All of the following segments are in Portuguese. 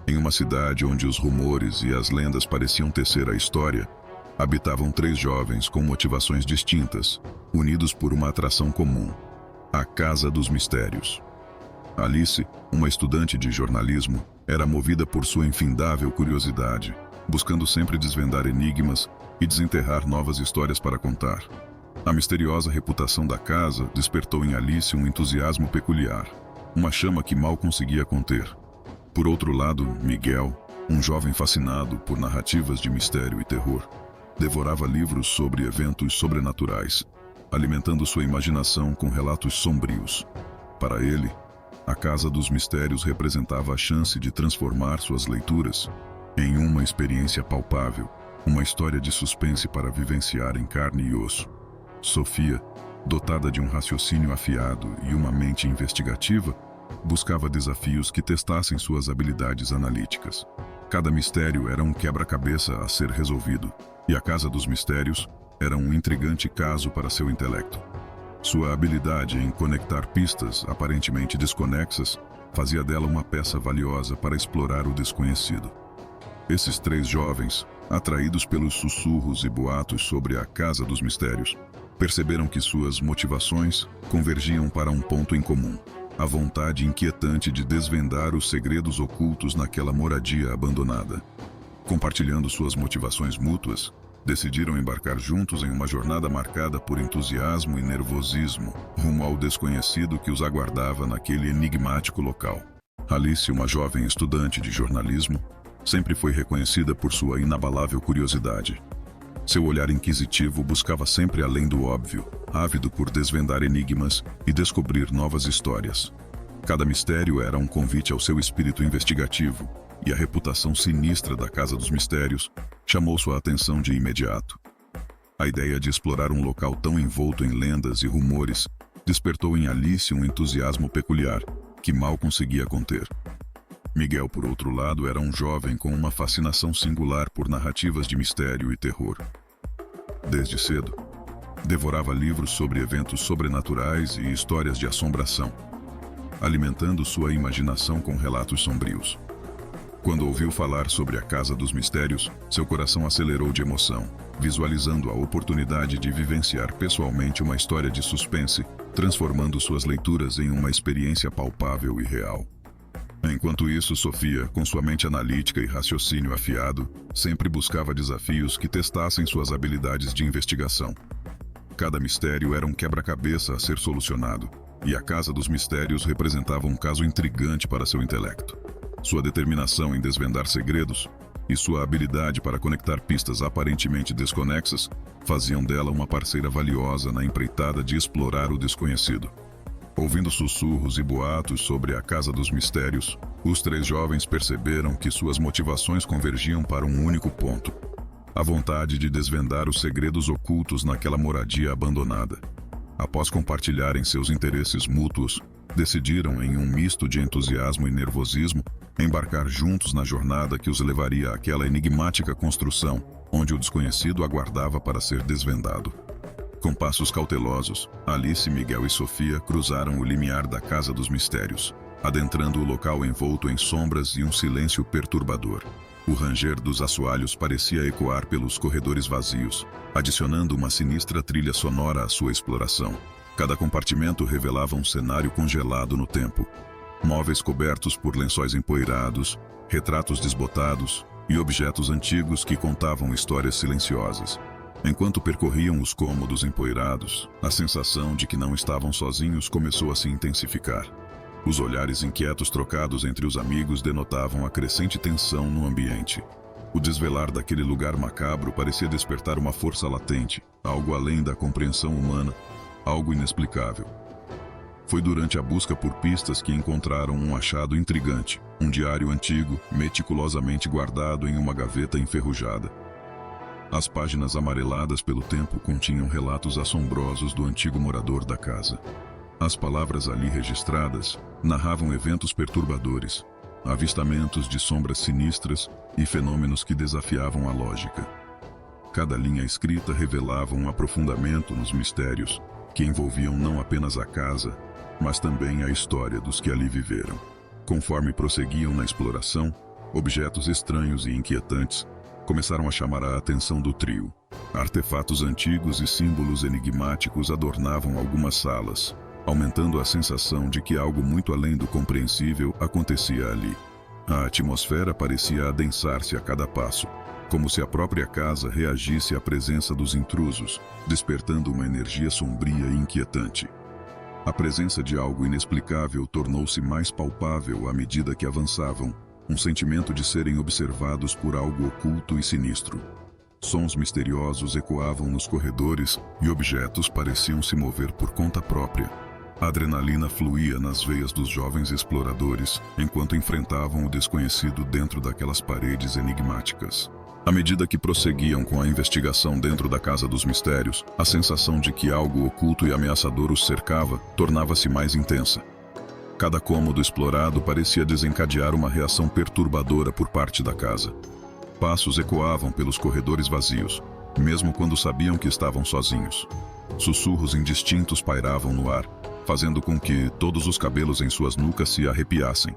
Em uma cidade onde os rumores e as lendas pareciam tecer a história, habitavam 3 jovens com motivações distintas, unidos por uma atração comum: a Casa dos Mistérios. Alice, uma estudante de jornalismo, era movida por sua infindável curiosidade, buscando sempre desvendar enigmas e desenterrar novas histórias para contar. A misteriosa reputação da casa despertou em Alice um entusiasmo peculiar, uma chama que mal conseguia conter. Por outro lado, Miguel, um jovem fascinado por narrativas de mistério e terror, devorava livros sobre eventos sobrenaturais, alimentando sua imaginação com relatos sombrios. Para ele, a Casa dos Mistérios representava a chance de transformar suas leituras em uma experiência palpável, uma história de suspense para vivenciar em carne e osso. Sofia, dotada de um raciocínio afiado e uma mente investigativa, buscava desafios que testassem suas habilidades analíticas. Cada mistério era um quebra-cabeça a ser resolvido, e a Casa dos Mistérios era um intrigante caso para seu intelecto. Sua habilidade em conectar pistas aparentemente desconexas fazia dela uma peça valiosa para explorar o desconhecido. Esses 3 jovens, atraídos pelos sussurros e boatos sobre a Casa dos Mistérios, perceberam que suas motivações convergiam para um ponto em comum: a vontade inquietante de desvendar os segredos ocultos naquela moradia abandonada. Compartilhando suas motivações mútuas, decidiram embarcar juntos em uma jornada marcada por entusiasmo e nervosismo, rumo ao desconhecido que os aguardava naquele enigmático local. Alice, uma jovem estudante de jornalismo, sempre foi reconhecida por sua inabalável curiosidade. Seu olhar inquisitivo buscava sempre além do óbvio, ávido por desvendar enigmas e descobrir novas histórias. Cada mistério era um convite ao seu espírito investigativo, e a reputação sinistra da Casa dos Mistérios chamou sua atenção de imediato. A ideia de explorar um local tão envolto em lendas e rumores despertou em Alice um entusiasmo peculiar, que mal conseguia conter. Miguel, por outro lado, era um jovem com uma fascinação singular por narrativas de mistério e terror. Desde cedo, devorava livros sobre eventos sobrenaturais e histórias de assombração, alimentando sua imaginação com relatos sombrios. Quando ouviu falar sobre a Casa dos Mistérios, seu coração acelerou de emoção, visualizando a oportunidade de vivenciar pessoalmente uma história de suspense, transformando suas leituras em uma experiência palpável e real. Enquanto isso, Sofia, com sua mente analítica e raciocínio afiado, sempre buscava desafios que testassem suas habilidades de investigação. Cada mistério era um quebra-cabeça a ser solucionado, e a Casa dos Mistérios representava um caso intrigante para seu intelecto. Sua determinação em desvendar segredos e sua habilidade para conectar pistas aparentemente desconexas faziam dela uma parceira valiosa na empreitada de explorar o desconhecido. Ouvindo sussurros e boatos sobre a Casa dos Mistérios, os 3 jovens perceberam que suas motivações convergiam para um único ponto: a vontade de desvendar os segredos ocultos naquela moradia abandonada. Após compartilharem seus interesses mútuos, decidiram, em um misto de entusiasmo e nervosismo, embarcar juntos na jornada que os levaria àquela enigmática construção, onde o desconhecido aguardava para ser desvendado. Com passos cautelosos, Alice, Miguel e Sofia cruzaram o limiar da Casa dos Mistérios, adentrando o local envolto em sombras e um silêncio perturbador. O ranger dos assoalhos parecia ecoar pelos corredores vazios, adicionando uma sinistra trilha sonora à sua exploração. Cada compartimento revelava um cenário congelado no tempo. Móveis cobertos por lençóis empoeirados, retratos desbotados e objetos antigos que contavam histórias silenciosas. Enquanto percorriam os cômodos empoeirados, a sensação de que não estavam sozinhos começou a se intensificar. Os olhares inquietos trocados entre os amigos denotavam a crescente tensão no ambiente. O desvelar daquele lugar macabro parecia despertar uma força latente, algo além da compreensão humana, algo inexplicável. Foi durante a busca por pistas que encontraram um achado intrigante, um diário antigo, meticulosamente guardado em uma gaveta enferrujada. As páginas amareladas pelo tempo continham relatos assombrosos do antigo morador da casa. As palavras ali registradas narravam eventos perturbadores, avistamentos de sombras sinistras e fenômenos que desafiavam a lógica. Cada linha escrita revelava um aprofundamento nos mistérios que envolviam não apenas a casa, mas também a história dos que ali viveram. Conforme prosseguiam na exploração, Objetos estranhos e inquietantes começaram a chamar a atenção do trio. Artefatos antigos e símbolos enigmáticos adornavam algumas salas, aumentando a sensação de que algo muito além do compreensível acontecia ali. A atmosfera parecia adensar-se a cada passo, como se a própria casa reagisse à presença dos intrusos, despertando uma energia sombria e inquietante. A presença de algo inexplicável tornou-se mais palpável à medida que avançavam, um sentimento de serem observados por algo oculto e sinistro. Sons misteriosos ecoavam nos corredores e objetos pareciam se mover por conta própria. A adrenalina fluía nas veias dos jovens exploradores enquanto enfrentavam o desconhecido dentro daquelas paredes enigmáticas. À medida que prosseguiam com a investigação dentro da Casa dos Mistérios, a sensação de que algo oculto e ameaçador os cercava tornava-se mais intensa. Cada cômodo explorado parecia desencadear uma reação perturbadora por parte da casa. Passos ecoavam pelos corredores vazios, mesmo quando sabiam que estavam sozinhos. Sussurros indistintos pairavam no ar, fazendo com que todos os cabelos em suas nucas se arrepiassem.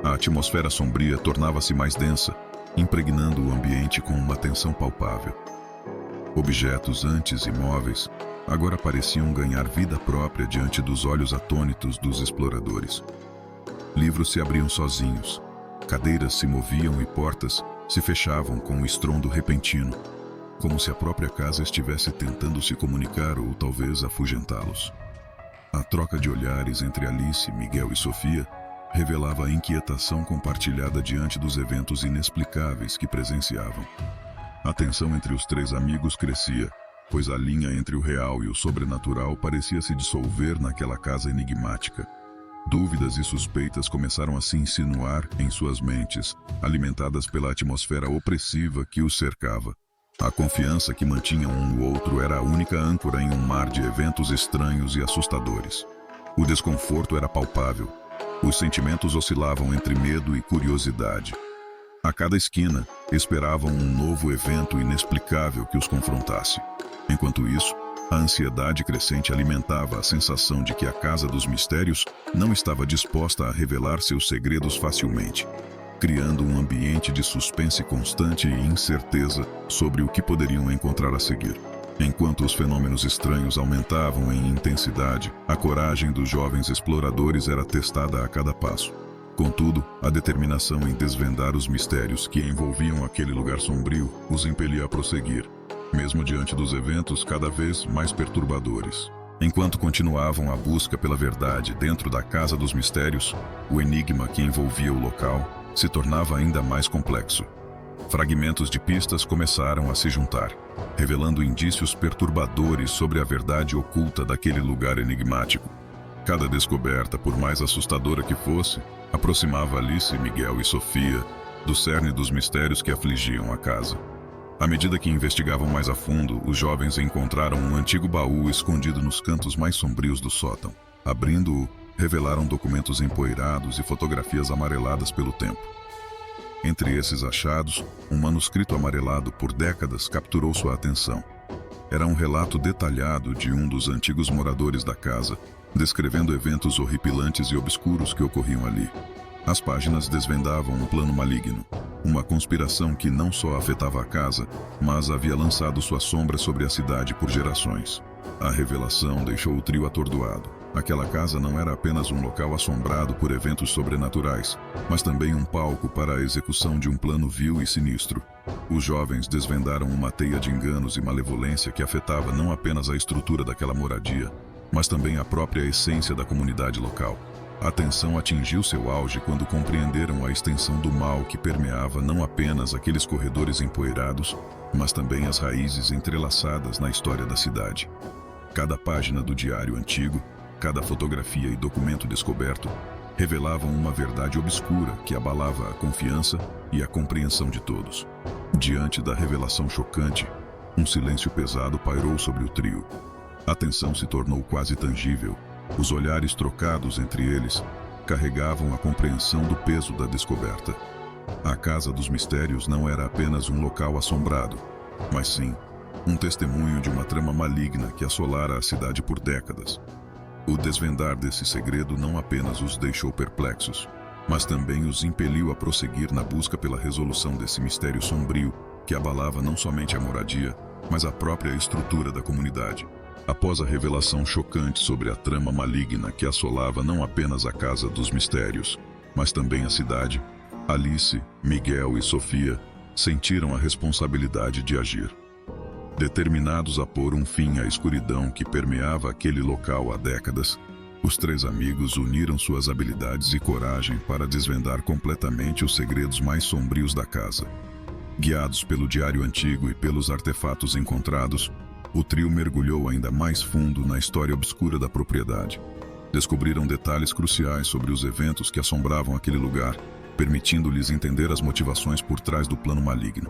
A atmosfera sombria tornava-se mais densa, impregnando o ambiente com uma tensão palpável. Objetos antes imóveis agora pareciam ganhar vida própria diante dos olhos atônitos dos exploradores. Livros se abriam sozinhos, cadeiras se moviam e portas se fechavam com um estrondo repentino, como se a própria casa estivesse tentando se comunicar ou talvez afugentá-los. A troca de olhares entre Alice, Miguel e Sofia revelava a inquietação compartilhada diante dos eventos inexplicáveis que presenciavam. A tensão entre os três amigos crescia, pois a linha entre o real e o sobrenatural parecia se dissolver naquela casa enigmática. Dúvidas e suspeitas começaram a se insinuar em suas mentes, alimentadas pela atmosfera opressiva que os cercava. A confiança que mantinham um no outro era a única âncora em um mar de eventos estranhos e assustadores. O desconforto era palpável. Os sentimentos oscilavam entre medo e curiosidade. A cada esquina, esperavam um novo evento inexplicável que os confrontasse. Enquanto isso, a ansiedade crescente alimentava a sensação de que a Casa dos Mistérios não estava disposta a revelar seus segredos facilmente, criando um ambiente de suspense constante e incerteza sobre o que poderiam encontrar a seguir. Enquanto os fenômenos estranhos aumentavam em intensidade, a coragem dos jovens exploradores era testada a cada passo. Contudo, a determinação em desvendar os mistérios que envolviam aquele lugar sombrio os impelia a prosseguir, mesmo diante dos eventos cada vez mais perturbadores. Enquanto continuavam a busca pela verdade dentro da Casa dos Mistérios, o enigma que envolvia o local se tornava ainda mais complexo. Fragmentos de pistas começaram a se juntar, revelando indícios perturbadores sobre a verdade oculta daquele lugar enigmático. Cada descoberta, por mais assustadora que fosse, aproximava Alice, Miguel e Sofia do cerne dos mistérios que afligiam a casa. À medida que investigavam mais a fundo, os jovens encontraram um antigo baú escondido nos cantos mais sombrios do sótão. Abrindo-o, revelaram documentos empoeirados e fotografias amareladas pelo tempo. Entre esses achados, um manuscrito amarelado por décadas capturou sua atenção. Era um relato detalhado de um dos antigos moradores da casa, descrevendo eventos horripilantes e obscuros que ocorriam ali. As páginas desvendavam um plano maligno, uma conspiração que não só afetava a casa, mas havia lançado sua sombra sobre a cidade por gerações. A revelação deixou o trio atordoado. Aquela casa não era apenas um local assombrado por eventos sobrenaturais, mas também um palco para a execução de um plano vil e sinistro. Os jovens desvendaram uma teia de enganos e malevolência que afetava não apenas a estrutura daquela moradia, mas também a própria essência da comunidade local. A tensão atingiu seu auge quando compreenderam a extensão do mal que permeava não apenas aqueles corredores empoeirados, mas também as raízes entrelaçadas na história da cidade. Cada página do diário antigo, cada fotografia e documento descoberto revelavam uma verdade obscura que abalava a confiança e a compreensão de todos. Diante da revelação chocante, um silêncio pesado pairou sobre o trio. A tensão se tornou quase tangível. Os olhares trocados entre eles carregavam a compreensão do peso da descoberta. A Casa dos Mistérios não era apenas um local assombrado, mas sim um testemunho de uma trama maligna que assolara a cidade por décadas. O desvendar desse segredo não apenas os deixou perplexos, mas também os impeliu a prosseguir na busca pela resolução desse mistério sombrio que abalava não somente a moradia, mas a própria estrutura da comunidade. Após a revelação chocante sobre a trama maligna que assolava não apenas a Casa dos Mistérios, mas também a cidade, Alice, Miguel e Sofia sentiram a responsabilidade de agir. Determinados a pôr um fim à escuridão que permeava aquele local há décadas, os três amigos uniram suas habilidades e coragem para desvendar completamente os segredos mais sombrios da casa. Guiados pelo diário antigo e pelos artefatos encontrados, o trio mergulhou ainda mais fundo na história obscura da propriedade. Descobriram detalhes cruciais sobre os eventos que assombravam aquele lugar, permitindo-lhes entender as motivações por trás do plano maligno.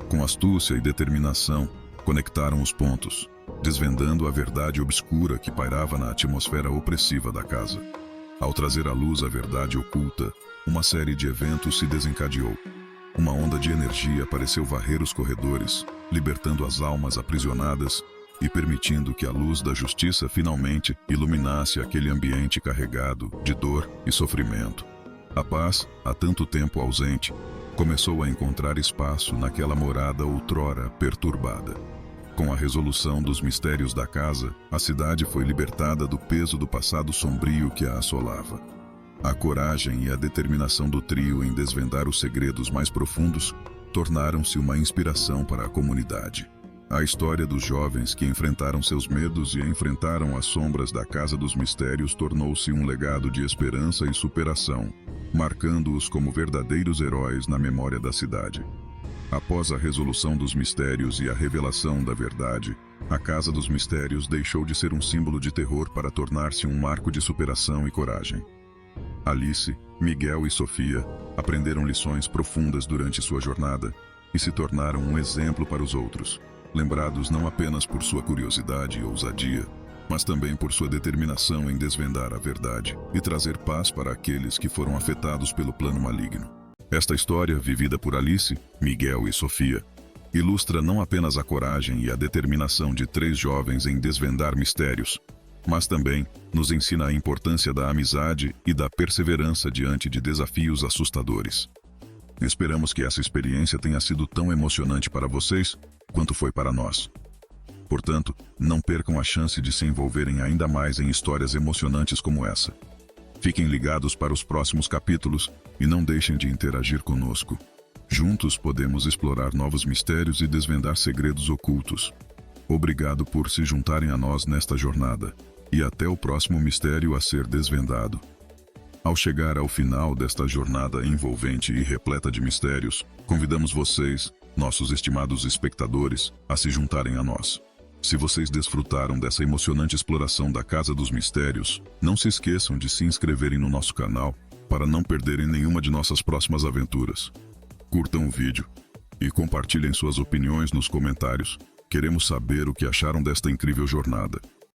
Com astúcia e determinação, conectaram os pontos, desvendando a verdade obscura que pairava na atmosfera opressiva da casa. Ao trazer à luz a verdade oculta, uma série de eventos se desencadeou. Uma onda de energia pareceu varrer os corredores, libertando as almas aprisionadas e permitindo que a luz da justiça finalmente iluminasse aquele ambiente carregado de dor e sofrimento. A paz, há tanto tempo ausente, começou a encontrar espaço naquela morada outrora perturbada. Com a resolução dos mistérios da casa, a cidade foi libertada do peso do passado sombrio que a assolava. A coragem e a determinação do trio em desvendar os segredos mais profundos tornaram-se uma inspiração para a comunidade. A história dos jovens que enfrentaram seus medos e enfrentaram as sombras da Casa dos Mistérios tornou-se um legado de esperança e superação, marcando-os como verdadeiros heróis na memória da cidade. Após a resolução dos mistérios e a revelação da verdade, a Casa dos Mistérios deixou de ser um símbolo de terror para tornar-se um marco de superação e coragem. Alice, Miguel e Sofia aprenderam lições profundas durante sua jornada e se tornaram um exemplo para os outros, lembrados não apenas por sua curiosidade e ousadia, mas também por sua determinação em desvendar a verdade e trazer paz para aqueles que foram afetados pelo plano maligno. Esta história, vivida por Alice, Miguel e Sofia, ilustra não apenas a coragem e a determinação de três jovens em desvendar mistérios, mas também nos ensina a importância da amizade e da perseverança diante de desafios assustadores. Esperamos que essa experiência tenha sido tão emocionante para vocês quanto foi para nós. Portanto, não percam a chance de se envolverem ainda mais em histórias emocionantes como essa. Fiquem ligados para os próximos capítulos e não deixem de interagir conosco. Juntos podemos explorar novos mistérios e desvendar segredos ocultos. Obrigado por se juntarem a nós nesta jornada, e até o próximo mistério a ser desvendado. Ao chegar ao final desta jornada envolvente e repleta de mistérios, convidamos vocês, nossos estimados espectadores, a se juntarem a nós. Se vocês desfrutaram dessa emocionante exploração da Casa dos Mistérios, não se esqueçam de se inscreverem no nosso canal para não perderem nenhuma de nossas próximas aventuras. Curtam o vídeo e compartilhem suas opiniões nos comentários. Queremos saber o que acharam desta incrível jornada.